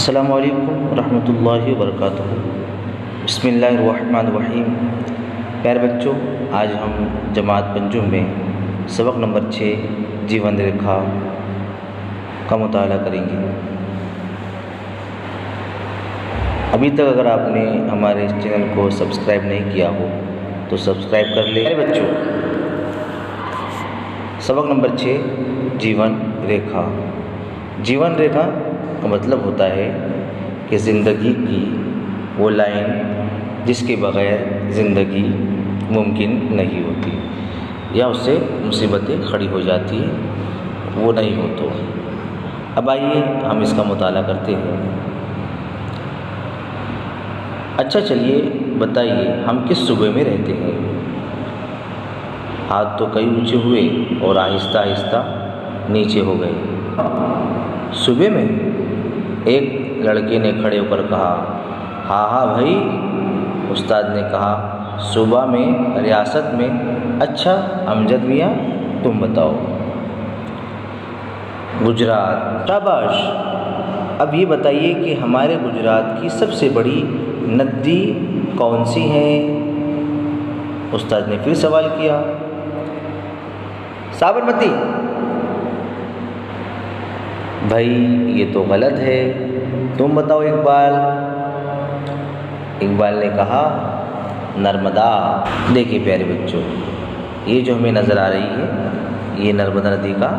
अस्सलामु अलैकुम रहमतुल्लाहि व बरकातुहू। बिस्मिल्लाहिर्रहमानिर्रहीम। प्यारे बच्चों, आज हम जमात पंजुम में सबक नंबर 6 जीवन रेखा का मुताला करेंगे। अभी तक अगर आपने हमारे इस चैनल को सब्सक्राइब नहीं किया हो तो सब्सक्राइब कर ले। प्यारे बच्चों, सबक नंबर 6 जीवन रेखा। जीवन रेखा का मतलब होता है कि ज़िंदगी की वो लाइन जिसके बग़ैर ज़िंदगी मुमकिन नहीं होती या उससे मुसीबतें खड़ी हो जाती है, वो नहीं हो तो। अब आइए हम इसका मुताला करते हैं। अच्छा चलिए बताइए, हम किस सूबे में रहते हैं? हाथ तो कई ऊंचे हुए और आहिस्ता आहिस्ता नीचे हो गए। सूबे में एक लड़के ने खड़े होकर कहा, हाँ हाँ भाई। उस्ताद ने कहा, सूबा में, रियासत में। अच्छा अमजद मियाँ, तुम बताओ। गुजरात। शाबाश। अब ये बताइए कि हमारे गुजरात की सबसे बड़ी नदी कौन सी है? उस्ताद ने फिर सवाल किया। साबरमती। भाई ये तो गलत है, तुम बताओ इकबाल। इकबाल ने कहा, नर्मदा। देखिए प्यारे बच्चों, ये जो हमें नज़र आ रही है ये नर्मदा नदी का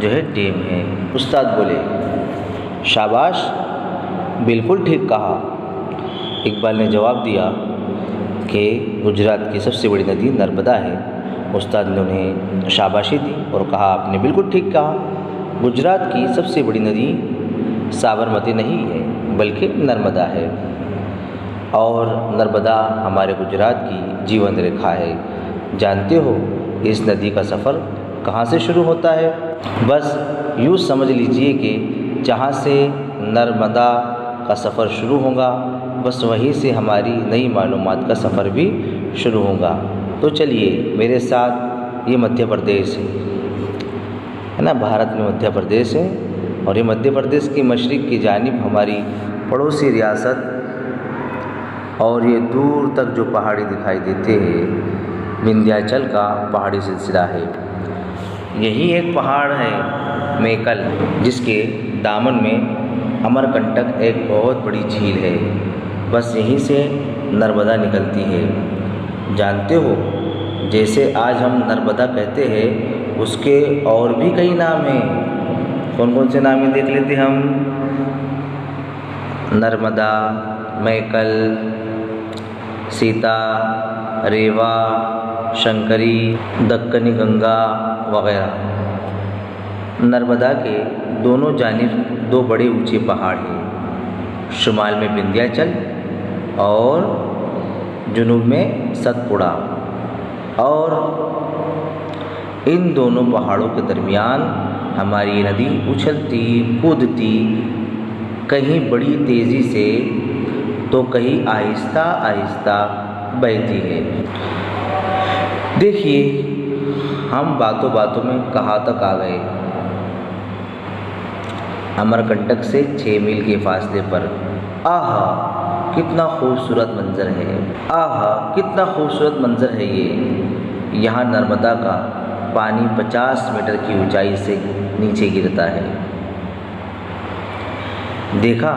जो है डैम है। उस्ताद बोले, शाबाश, बिल्कुल ठीक कहा। इकबाल ने जवाब दिया कि गुजरात की सबसे बड़ी नदी नर्मदा है। उस्ताद ने उन्हें शाबाशी दी और कहा, आपने बिल्कुल ठीक कहा। गुजरात की सबसे बड़ी नदी साबरमती नहीं है बल्कि नर्मदा है, और नर्मदा हमारे गुजरात की जीवन रेखा है। जानते हो इस नदी का सफ़र कहाँ से शुरू होता है? बस यूँ समझ लीजिए कि जहाँ से नर्मदा का सफ़र शुरू होगा, बस वहीं से हमारी नई मालूमात का सफ़र भी शुरू होगा। तो चलिए मेरे साथ, ये मध्य प्रदेश है ना, भारत में मध्य प्रदेश है, और ये मध्य प्रदेश की मशरिक़ की जानिब हमारी पड़ोसी रियासत, और ये दूर तक जो पहाड़ी दिखाई देते हैं विंध्याचल का पहाड़ी सिलसिला है। यही एक पहाड़ है मेकल, जिसके दामन में अमरकंटक एक बहुत बड़ी झील है। बस यहीं से नर्मदा निकलती है। जानते हो, जैसे आज हम नर्मदा कहते हैं, उसके और भी कई नाम हैं। कौन कौन से नाम हैं देख लेते हम। नर्मदा, मैकल, सीता, रेवा, शंकरी, दक्कनी गंगा वगैरह। नर्मदा के दोनों जानिब दो बड़े ऊंचे पहाड़ हैं, शुमाल में विंध्याचल और जुनूब में सतपुड़ा। और इन दोनों पहाड़ों के दरमियान हमारी नदी उछलती कूदती, कहीं बड़ी तेज़ी से तो कहीं आहिस्ता आहिस्ता बहती है। देखिए हम बातों बातों में कहाँ तक आ गए। अमरकंटक से 6 मील के फासले पर। आहा कितना खूबसूरत मंज़र है। आहा कितना खूबसूरत मंज़र है ये। यहाँ नर्मदा का पानी 50 मीटर की ऊंचाई से नीचे गिरता है। देखा,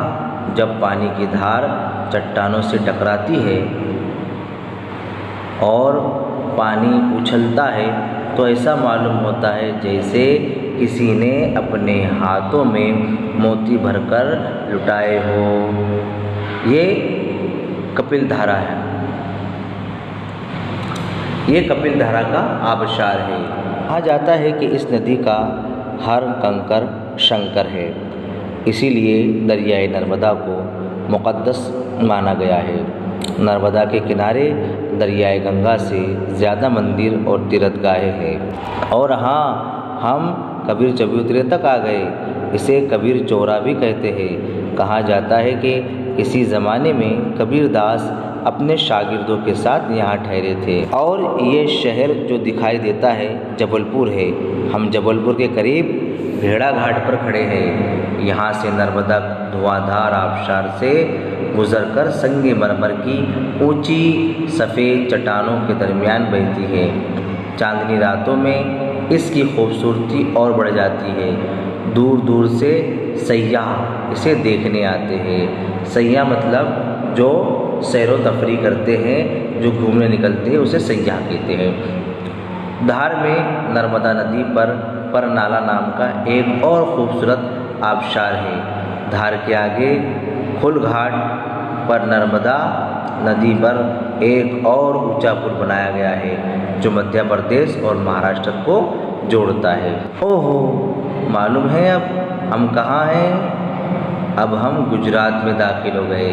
जब पानी की धार चट्टानों से टकराती है और पानी उछलता है तो ऐसा मालूम होता है जैसे किसी ने अपने हाथों में मोती भरकर लुटाए हो। ये कपिल धारा है। ये कपिल धारा का आबशार है। कहा जाता है कि इस नदी का हर कंकर शंकर है, इसीलिए दरियाए नर्मदा को मुक़द्दस माना गया है। नर्मदा के किनारे दरियाए गंगा से ज़्यादा मंदिर और तीर्थगाहें हैं। और हाँ, हम कबीर चबूतरे तक आ गए। इसे कबीर चौरा भी कहते हैं। कहा जाता है कि किसी ज़माने में कबीर दास अपने शागिर्दों के साथ यहाँ ठहरे थे। और ये शहर जो दिखाई देता है जबलपुर है। हम जबलपुर के करीब भेड़ा घाट पर खड़े हैं। यहाँ से नर्मदा धुआंधार आबशार से गुजरकर संगमरमर की ऊंची सफ़ेद चट्टानों के दरमियान बहती है। चांदनी रातों में इसकी खूबसूरती और बढ़ जाती है। दूर दूर से सयाह इसे देखने आते हैं। सयाह मतलब जो सैर व तफरी करते हैं, जो घूमने निकलते हैं, उसे सयाह कहते हैं। धार में नर्मदा नदी पर नाला नाम का एक और खूबसूरत आबशार है। धार के आगे खुलघाट पर नर्मदा नदी पर एक और ऊंचा पुल बनाया गया है, जो मध्य प्रदेश और महाराष्ट्र को जोड़ता है। ओहो, मालूम है अब हम कहाँ हैं? अब हम गुजरात में दाखिल हो गए।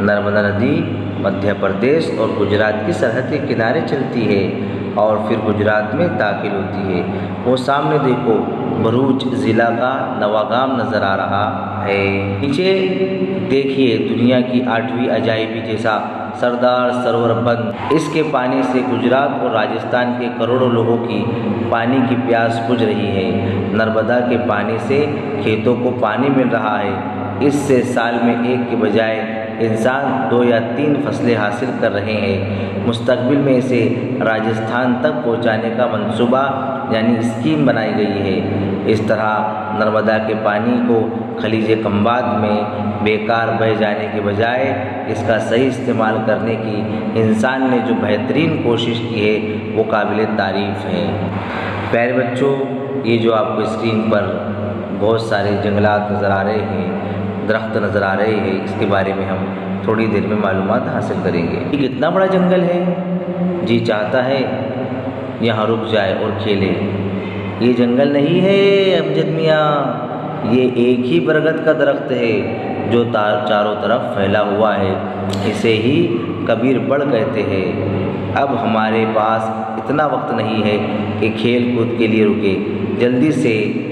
नर्मदा नदी मध्य प्रदेश और गुजरात की सरहद के किनारे चलती है और फिर गुजरात में दाखिल होती है। वो सामने देखो, भरूच ज़िला का नवागाम नज़र आ रहा है। नीचे देखिए, दुनिया की 8वीं अजायबी जैसा सरदार सरोवर बंद। इसके पानी से गुजरात और राजस्थान के करोड़ों लोगों की पानी की प्यास बुझ रही है। नर्मदा के पानी से खेतों को पानी मिल रहा है। इससे साल में एक के बजाय इंसान 2 या 3 फसलें हासिल कर रहे हैं। मुस्तकबिल में इसे राजस्थान तक पहुंचाने का मंसूबा यानी स्कीम बनाई गई है। इस तरह नर्मदा के पानी को खलीज खंबात में बेकार बह जाने के बजाय इसका सही इस्तेमाल करने की इंसान ने जो बेहतरीन कोशिश की है, वो काबिल तारीफ़ है। प्यारे बच्चों, ये जो आपको स्क्रीन पर बहुत सारे जंगलात नज़र आ रहे हैं, दरख्त नज़र आ रहे हैं, इसके बारे में हम थोड़ी देर में मालूमात हासिल करेंगे। ये कितना बड़ा जंगल है, जी चाहता है यहाँ रुक जाए और खेले। ये जंगल नहीं है अमजद मियाँ, ये एक ही बरगद का दरख्त है जो चारों तरफ फैला हुआ है। इसे ही कबीर बड़ कहते हैं। अब हमारे पास इतना वक्त नहीं है कि खेल कूद के लिए रुके। जल्दी से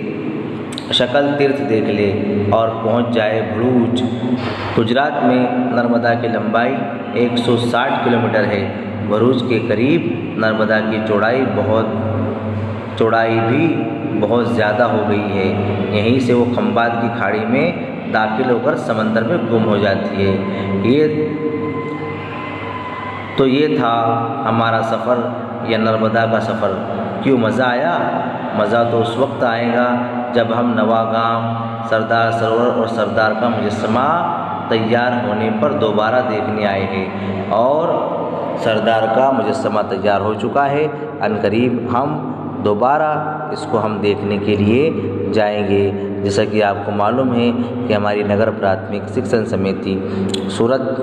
शकल तीर्थ देख ले और पहुंच जाए भरूच। गुजरात में नर्मदा की लंबाई 160 किलोमीटर है। भरूच के करीब नर्मदा की चौड़ाई भी बहुत ज़्यादा हो गई है। यहीं से वो खंबात की खाड़ी में दाखिल होकर समंदर में गुम हो जाती है। ये था हमारा सफ़र या नर्मदा का सफ़र। क्यों मज़ा आया? मज़ा तो उस वक्त आएगा जब हम नवागाम, सरदार सरोवर और सरदार का मुजस्समा तैयार होने पर दोबारा देखने आए हैं। और सरदार का मुजस्समा तैयार हो चुका है। अनकरीब हम दोबारा इसको हम देखने के लिए जाएंगे। जैसा कि आपको मालूम है कि हमारी नगर प्राथमिक शिक्षण समिति सूरत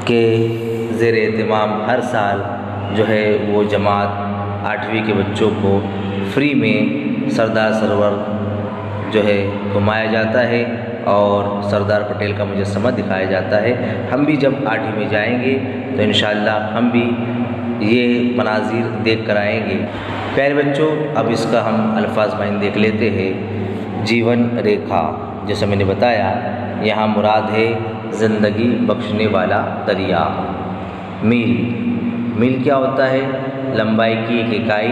के ज़ेर एहतमाम हर साल जो है वो जमात 8वीं के बच्चों को फ्री में सरदार सरोवर जो है घुमाया जाता है और सरदार पटेल का मुजस्समा दिखाया जाता है। हम भी जब 8वीं में जाएंगे तो इंशाअल्लाह हम भी ये मनाजिर देख कर आएंगे। प्यारे बच्चों, अब इसका हम अल्फाज माइन देख लेते हैं। जीवन रेखा, जैसे मैंने बताया, यहाँ मुराद है ज़िंदगी बख्शने वाला दरिया। मील क्या होता है? लंबाई की एक इकाई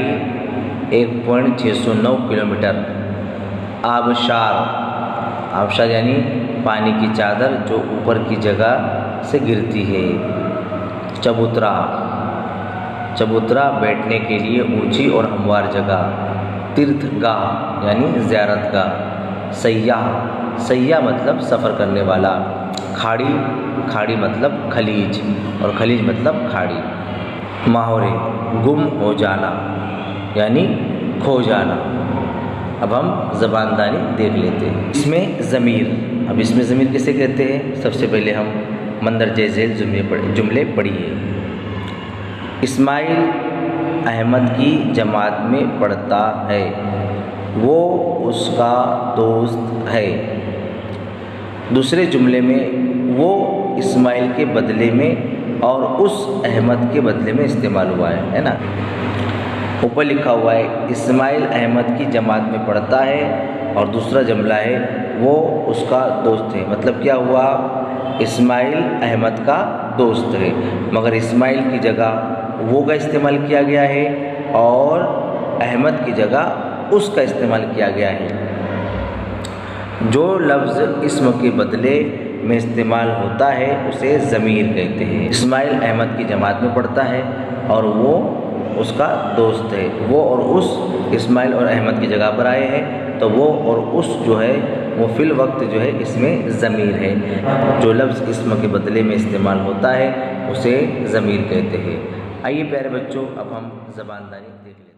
1.609 किलोमीटर। आबशार यानी पानी की चादर जो ऊपर की जगह से गिरती है। चबूतरा बैठने के लिए ऊंची और हमवार जगह। तीर्थगाह यानी ज़ियारतगाह। सयाह मतलब सफ़र करने वाला। खाड़ी मतलब खलीज और खलीज मतलब खाड़ी। माहौरे गुम हो जाना यानी खो जाना। अब हम ज़बानदानी देख लेते हैं। इसमें ज़मीर, अब इसमें ज़मीर किसे कहते हैं? सबसे पहले हम मंदरजे झेल जुमले पढ़िए। इस्माइल अहमद की जमात में पढ़ता है, वो उसका दोस्त है। दूसरे जुमले में वो इस्माइल के बदले में और उस अहमद के बदले में इस्तेमाल हुआ है ना। ऊपर लिखा हुआ है इस्माइल अहमद की जमात में पढ़ता है और दूसरा जुमला है वो उसका दोस्त है। मतलब क्या हुआ? इस्माइल अहमद का दोस्त है, मगर इस्माइल की जगह वो का इस्तेमाल किया गया है और अहमद की जगह उसका इस्तेमाल किया गया है। जो लफ्ज़ इस्म के बदले में इस्तेमाल होता है उसे ज़मीर कहते हैं। इस्माइल अहमद की जमात में पढ़ता है और वो उसका दोस्त है। वो और उस इस्माइल और अहमद की जगह पर आए हैं, तो वो और उस जो है वो फिल वक्त जो है इसमें ज़मीर है। जो लफ्ज़ इस्म के बदले में इस्तेमाल होता है उसे ज़मीर कहते हैं। आइए प्यारे बच्चों, अब हम ज़बानदारी देख लें।